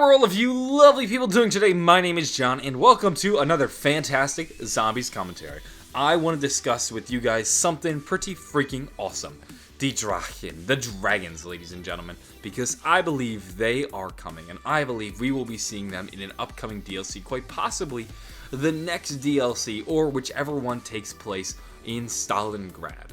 How are all of you lovely people doing today? My name is John, and welcome to another fantastic Zombies commentary. I want to discuss with you guys something pretty freaking awesome. The Drachen, the dragons, ladies and gentlemen, because I believe they are coming, and I believe we will be seeing them in an upcoming DLC, quite possibly the next DLC, or whichever one takes place in Stalingrad.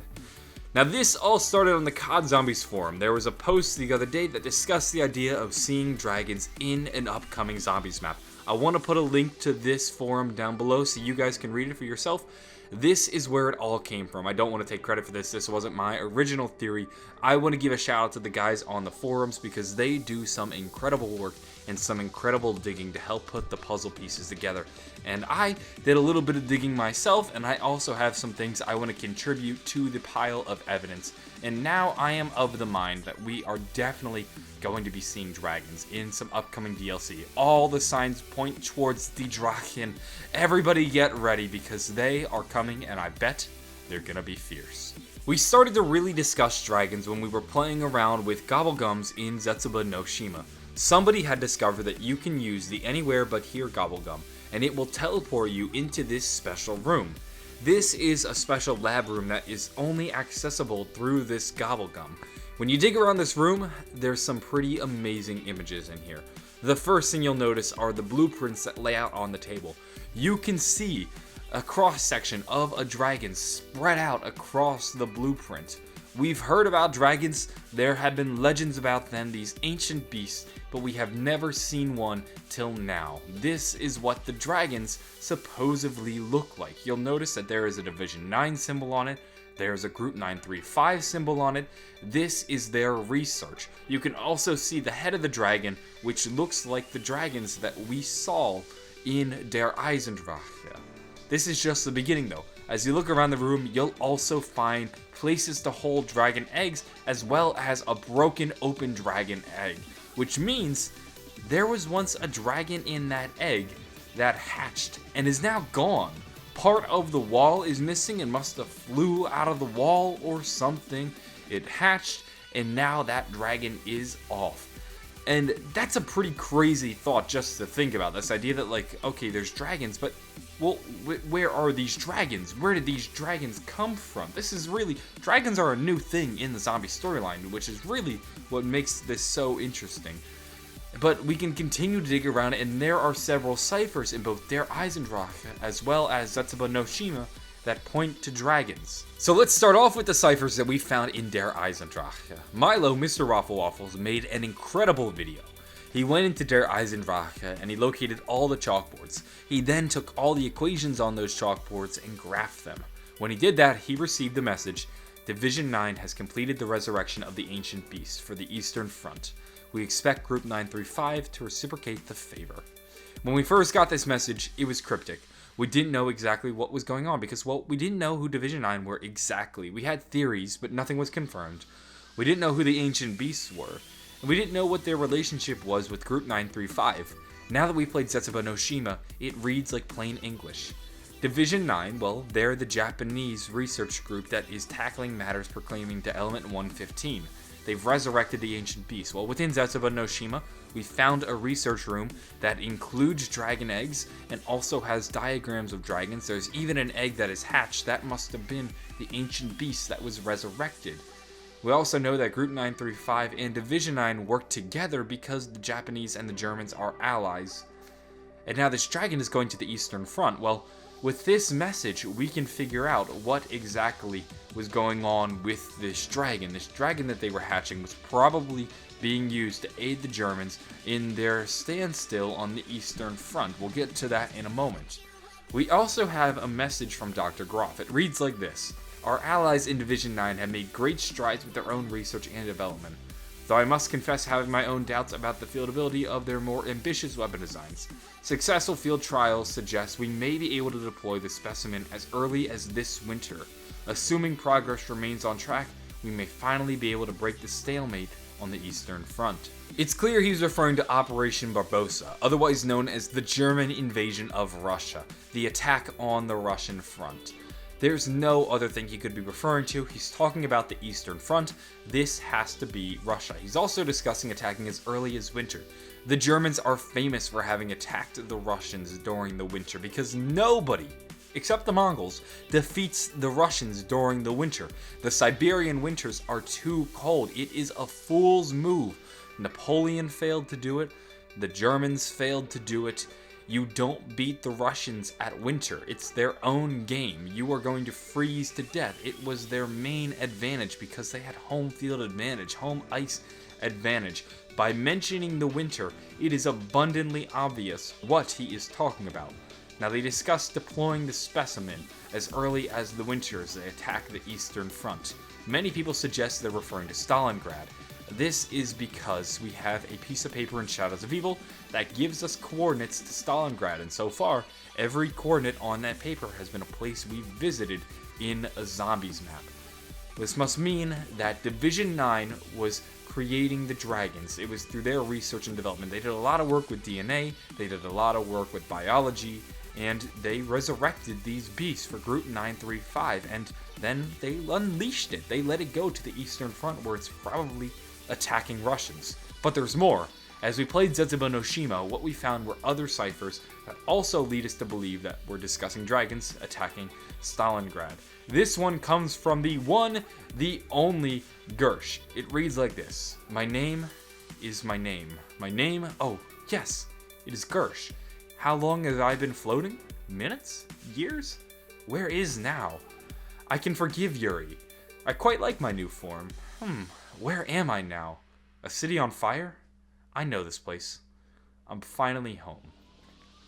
Now, this all started on the COD Zombies forum. There was a post the other day that discussed the idea of seeing dragons in an upcoming Zombies map. I want to put a link to this forum down below so you guys can read it for yourself. This is where it all came from. I don't want to take credit for this. This wasn't my original theory. I want to give a shout out to the guys on the forums because they do some incredible work and some incredible digging to help put the puzzle pieces together. And I did a little bit of digging myself, and I also have some things I want to contribute to the pile of evidence. And now I am of the mind that we are definitely going to be seeing dragons in some upcoming DLC. All the signs point towards the Drachen. Everybody get ready because they are coming, and I bet they're gonna be fierce. We started to really discuss dragons when we were playing around with Gobblegums in Zetsubou No Shima. Somebody had discovered that you can use the Anywhere But Here Gobblegum, and it will teleport you into this special room. This is a special lab room that is only accessible through this Gobblegum. When you dig around this room, there's some pretty amazing images in here. The first thing you'll notice are the blueprints that lay out on the table. You can see a cross-section of a dragon spread out across the blueprint. We've heard about dragons, there have been legends about them, these ancient beasts, but we have never seen one till now. This is what the dragons supposedly look like. You'll notice that there is a Division 9 symbol on it, there's a Group 935 symbol on it. This is their research. You can also see the head of the dragon, which looks like the dragons that we saw in Der Eisendrache. This is just the beginning though. As you look around the room, you'll also find places to hold dragon eggs, as well as a broken open dragon egg, which means there was once a dragon in that egg that hatched and is now gone. Part of the wall is missing and must have flew out of the wall or something. It hatched and now that dragon is off. And that's a pretty crazy thought just to think about. This idea that, like, okay, there's dragons, but, well, where are these dragons? Where did these dragons come from? This is really, dragons are a new thing in the zombie storyline, which is really what makes this so interesting. But we can continue to dig around, and there are several ciphers in both Der Eisendrache as well as Zetsubou No Shima that point to dragons. So let's start off with the ciphers that we found in Der Eisendrache. Milo, Mr. Waffle Waffles, made an incredible video. He went into Der Eisendrache and he located all the chalkboards. He then took all the equations on those chalkboards and graphed them. When he did that, he received the message, Division 9 has completed the resurrection of the ancient beast for the Eastern Front. We expect Group 935 to reciprocate the favor. When we first got this message, it was cryptic. We didn't know exactly what was going on because, well, we didn't know who Division 9 were exactly. We had theories, but nothing was confirmed. We didn't know who the ancient beasts were, and we didn't know what their relationship was with Group 935. Now that we played Zetsubou No Shima, it reads like plain English. Division 9, well, they're the Japanese research group that is tackling matters proclaiming to Element 115. They've resurrected the ancient beast. Well, within Zetsubou No Shima, we found a research room that includes dragon eggs and also has diagrams of dragons. There's even an egg that is hatched. That must have been the ancient beast that was resurrected. We also know that Group 935 and Division 9 work together because the Japanese and the Germans are allies. And now this dragon is going to the Eastern Front. Well, with this message, we can figure out what exactly was going on with this dragon. This dragon that they were hatching was probably being used to aid the Germans in their standstill on the Eastern Front. We'll get to that in a moment. We also have a message from Dr. Groff. It reads like this. Our allies in Division 9 have made great strides with their own research and development, though I must confess having my own doubts about the fieldability of their more ambitious weapon designs. Successful field trials suggest we may be able to deploy the specimen as early as this winter. Assuming progress remains on track, we may finally be able to break the stalemate on the Eastern Front. It's clear he's referring to Operation Barbarossa, otherwise known as the German invasion of Russia, the attack on the Russian front. There's no other thing he could be referring to. He's talking about the Eastern Front. This has to be Russia. He's also discussing attacking as early as winter. The Germans are famous for having attacked the Russians during the winter because nobody, except the Mongols, defeats the Russians during the winter. The Siberian winters are too cold. It is a fool's move. Napoleon failed to do it. The Germans failed to do it. You don't beat the Russians at winter. It's their own game. You are going to freeze to death. It was their main advantage because they had home field advantage, home ice advantage. By mentioning the winter, it is abundantly obvious what he is talking about. Now, they discuss deploying the specimen as early as the winter as they attack the Eastern Front. Many people suggest they're referring to Stalingrad. This is because we have a piece of paper in Shadows of Evil that gives us coordinates to Stalingrad, and so far, every coordinate on that paper has been a place we've visited in a zombies map. This must mean that Division 9 was creating the dragons. It was through their research and development. They did a lot of work with DNA, they did a lot of work with biology, and they resurrected these beasts for Group 935, and then they unleashed it. They let it go to the Eastern Front where it's probably attacking Russians. But there's more. As we played Zetsubou No Shima, what we found were other ciphers that also lead us to believe that we're discussing dragons attacking Stalingrad. This one comes from the one, the only Gersh. It reads like this. My name is my name. My name? Oh, yes, it is Gersh. How long have I been floating? Minutes? Years? Where is now? I can forgive Yuri. I quite like my new form. Where am I now? A city on fire? I know this place. I'm finally home.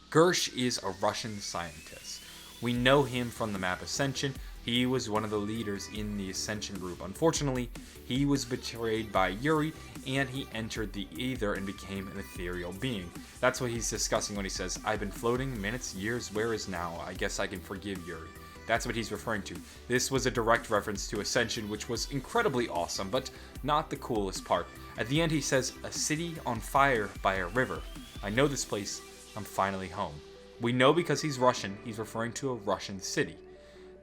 Gersh is a Russian scientist. We know him from the map Ascension. He was one of the leaders in the Ascension group. Unfortunately, he was betrayed by Yuri, and he entered the Aether and became an ethereal being. That's what he's discussing when he says, I've been floating minutes, years, where is now? I guess I can forgive Yuri. That's what he's referring to. This was a direct reference to Ascension, which was incredibly awesome, but not the coolest part. At the end, he says, a city on fire by a river. I know this place. I'm finally home. We know because he's Russian, he's referring to a Russian city.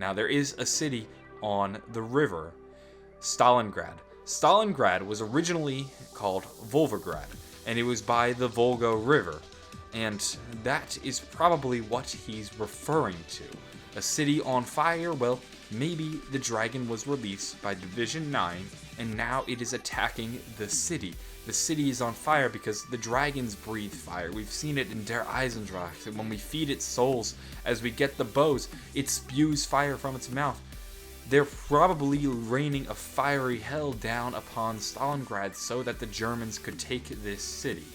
Now, there is a city on the river, Stalingrad. Stalingrad was originally called Volgograd, and it was by the Volga River. And that is probably what he's referring to. A city on fire? Well, maybe the dragon was released by Division 9, and now it is attacking the city. The city is on fire because the dragons breathe fire. We've seen it in Der Eisendrache. When we feed it souls, as we get the bows, it spews fire from its mouth. They're probably raining a fiery hell down upon Stalingrad so that the Germans could take this city.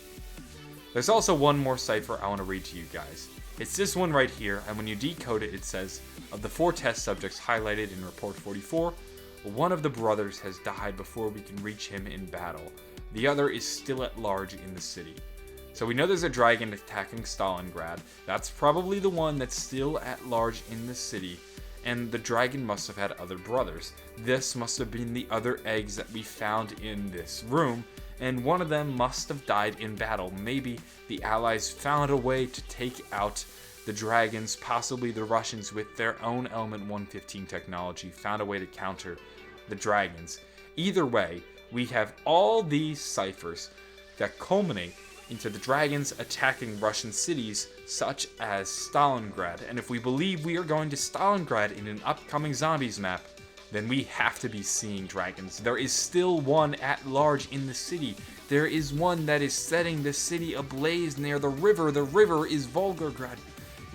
There's also one more cipher I want to read to you guys. It's this one right here, and when you decode it, it says, of the 4 test subjects highlighted in Report 44, one of the brothers has died before we can reach him in battle. The other is still at large in the city. So we know there's a dragon attacking Stalingrad. That's probably the one that's still at large in the city, and the dragon must have had other brothers. This must have been the other eggs that we found in this room, and one of them must have died in battle. Maybe the Allies found a way to take out the dragons, possibly the Russians with their own Element 115 technology found a way to counter the dragons. Either way, we have all these ciphers that culminate into the dragons attacking Russian cities such as Stalingrad. And if we believe we are going to Stalingrad in an upcoming zombies map, then we have to be seeing dragons. There is still one at large in the city. There is one that is setting the city ablaze near the river. The river is Volgograd.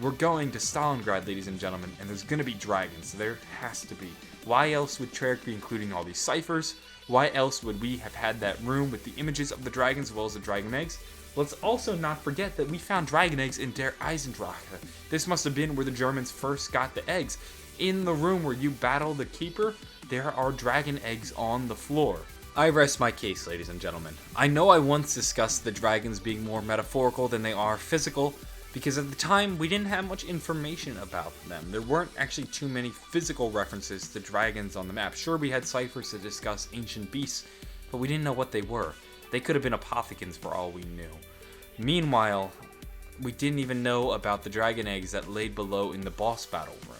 We're going to Stalingrad, ladies and gentlemen, and there's going to be dragons. There has to be. Why else would Treyarch be including all these ciphers? Why else would we have had that room with the images of the dragons as well as the dragon eggs? Let's also not forget that we found dragon eggs in Der Eisendrache. This must have been where the Germans first got the eggs. In the room where you battle the Keeper, there are dragon eggs on the floor. I rest my case, ladies and gentlemen. I know I once discussed the dragons being more metaphorical than they are physical, because at the time we didn't have much information about them. There weren't actually too many physical references to dragons on the map. Sure, we had ciphers to discuss ancient beasts, but we didn't know what they were. They could have been apothecans for all we knew. Meanwhile, we didn't even know about the dragon eggs that laid below in the boss battle room.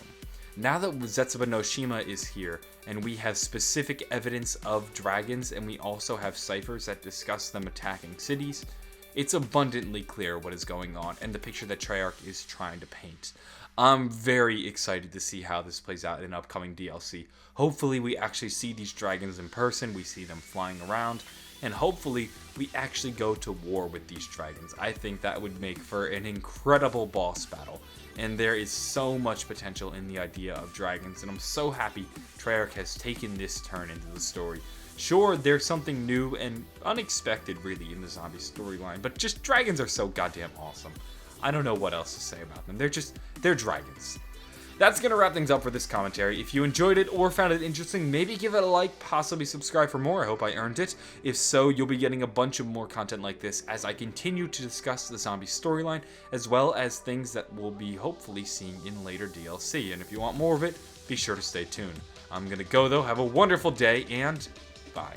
Now that Zetsubou No Shima is here, and we have specific evidence of dragons, and we also have ciphers that discuss them attacking cities, it's abundantly clear what is going on, and the picture that Treyarch is trying to paint. I'm very excited to see how this plays out in upcoming DLC. Hopefully we actually see these dragons in person, we see them flying around, and hopefully we actually go to war with these dragons. I think that would make for an incredible boss battle, and there is so much potential in the idea of dragons, and I'm so happy Treyarch has taken this turn into the story. Sure, there's something new and unexpected really in the zombie storyline, but just dragons are so goddamn awesome. I don't know what else to say about them. They're dragons. That's going to wrap things up for this commentary. If you enjoyed it or found it interesting, maybe give it a like, possibly subscribe for more. I hope I earned it. If so, you'll be getting a bunch of more content like this as I continue to discuss the zombie storyline, as well as things that we'll be hopefully seeing in later DLC. And if you want more of it, be sure to stay tuned. I'm going to go though. Have a wonderful day, and bye.